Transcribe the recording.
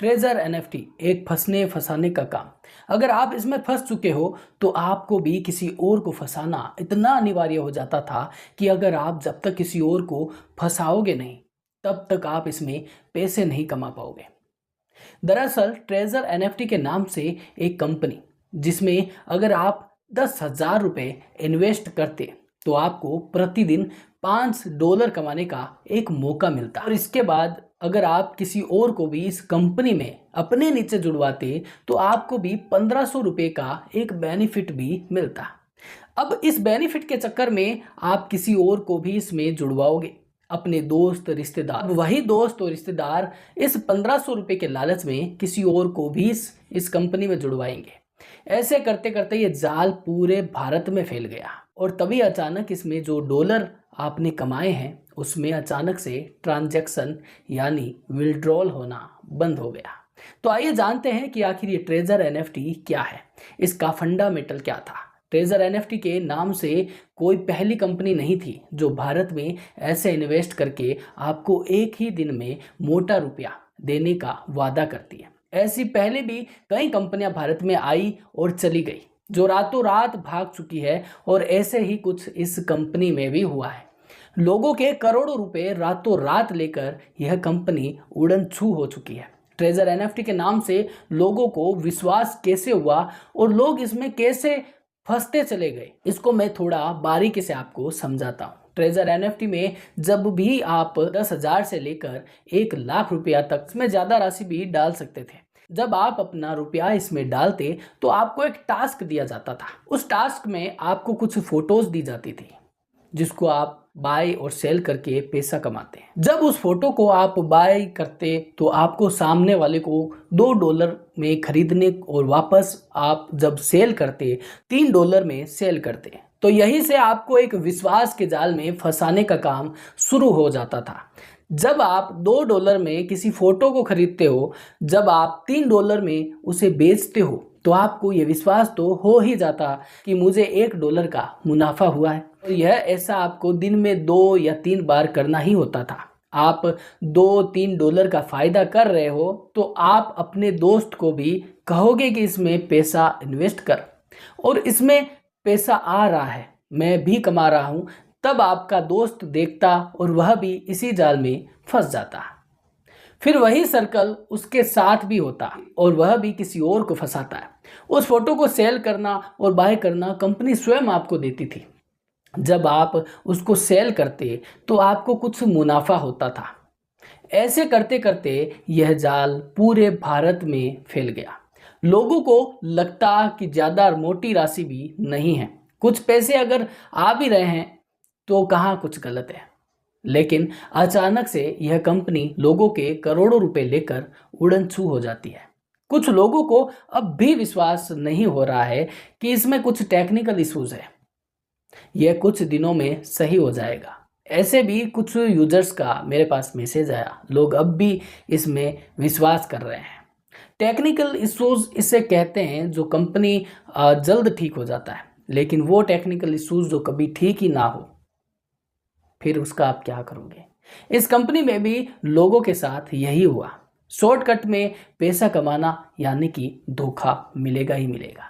Treasure NFT एक फंसने फंसाने का काम। अगर आप इसमें फंस चुके हो तो आपको भी किसी और को फंसाना इतना अनिवार्य हो जाता था कि अगर आप जब तक किसी और को फंसाओगे नहीं तब तक आप इसमें पैसे नहीं कमा पाओगे। दरअसल ट्रेजर एनएफटी के नाम से एक कंपनी जिसमें अगर आप 10,000 रुपये इन्वेस्ट करते तो आपको प्रतिदिन $5 कमाने का एक मौका मिलता और इसके बाद अगर आप किसी और को भी इस कंपनी में अपने नीचे जुड़वाते तो आपको भी 1,500 रुपये का एक बेनिफिट भी मिलता। अब इस बेनिफिट के चक्कर में आप किसी और को भी इसमें जुड़वाओगे, अपने दोस्त रिश्तेदार। वही दोस्त और रिश्तेदार इस 1,500 रुपये के लालच में किसी और को भी इस कंपनी में जुड़वाएंगे। ऐसे करते करते ये जाल पूरे भारत में फैल गया और तभी अचानक इसमें जो डॉलर आपने कमाए हैं उसमें अचानक से ट्रांजैक्शन यानी विड्रॉल होना बंद हो गया। तो आइए जानते हैं कि आखिर ये ट्रेजर एनएफटी क्या है, इसका फंडामेंटल क्या था। ट्रेजर एनएफटी के नाम से कोई पहली कंपनी नहीं थी जो भारत में ऐसे इन्वेस्ट करके आपको एक ही दिन में मोटा रुपया देने का वादा करती है। ऐसी पहले भी कई कंपनियां भारत में आई और चली गई जो रातों रात भाग चुकी है और ऐसे ही कुछ इस कंपनी में भी हुआ है। लोगों के करोड़ों रुपए रातों रात लेकर यह कंपनी उड़न छू हो चुकी है। ट्रेजर एनएफटी के नाम से लोगों को विश्वास कैसे हुआ और लोग इसमें कैसे फंसते चले गए, इसको मैं थोड़ा बारीकी से आपको समझाता हूँ। ट्रेजर एनएफटी में जब भी आप 10,000 से लेकर 1,00,000 रुपया तक इसमें ज़्यादा राशि भी डाल सकते थे। जब आप अपना रुपया इसमें डालते तो आपको एक टास्क दिया जाता था। उस टास्क में आपको कुछ फोटोज दी जाती थी जिसको आप बाय और सेल करके पैसा कमाते हैं। जब उस फोटो को आप बाय करते तो आपको सामने वाले को $2 में खरीदने और वापस आप जब सेल करते $3 में सेल करते। तो यही से आपको एक विश्वास के जाल में फंसाने का काम शुरू हो जाता था। जब आप $2 में किसी फोटो को खरीदते हो, जब आप $3 में उसे बेचते हो तो आपको ये विश्वास तो हो ही जाता कि मुझे $1 का मुनाफा हुआ है। और यह ऐसा आपको दिन में 2 या 3 बार करना ही होता था। आप $2-3 का फायदा कर रहे हो तो आप अपने दोस्त को भी कहोगे कि इसमें पैसा इन्वेस्ट कर और इसमें पैसा आ रहा है, मैं भी कमा रहा हूँ। तब आपका दोस्त देखता और वह भी इसी जाल में फंस जाता। फिर वही सर्कल उसके साथ भी होता और वह भी किसी और को फंसाता है। उस फोटो को सेल करना और बाय करना कंपनी स्वयं आपको देती थी। जब आप उसको सेल करते तो आपको कुछ मुनाफा होता था। ऐसे करते करते यह जाल पूरे भारत में फैल गया। लोगों को लगता कि ज़्यादा मोटी राशि भी नहीं है, कुछ पैसे अगर आ भी रहे हैं तो कहाँ कुछ गलत है। लेकिन अचानक से यह कंपनी लोगों के करोड़ों रुपए लेकर उड़न छू हो जाती है। कुछ लोगों को अब भी विश्वास नहीं हो रहा है कि इसमें कुछ टेक्निकल इश्यूज है, यह कुछ दिनों में सही हो जाएगा। ऐसे भी कुछ यूजर्स का मेरे पास मैसेज आया, लोग अब भी इसमें विश्वास कर रहे हैं। टेक्निकल इश्यूज इसे कहते हैं जो कंपनी जल्द ठीक हो जाता है, लेकिन वो टेक्निकल इश्यूज जो कभी ठीक ही ना हो फिर उसका आप क्या करोगे। इस कंपनी में भी लोगों के साथ यही हुआ। शॉर्टकट में पैसा कमाना यानी कि धोखा मिलेगा ही मिलेगा।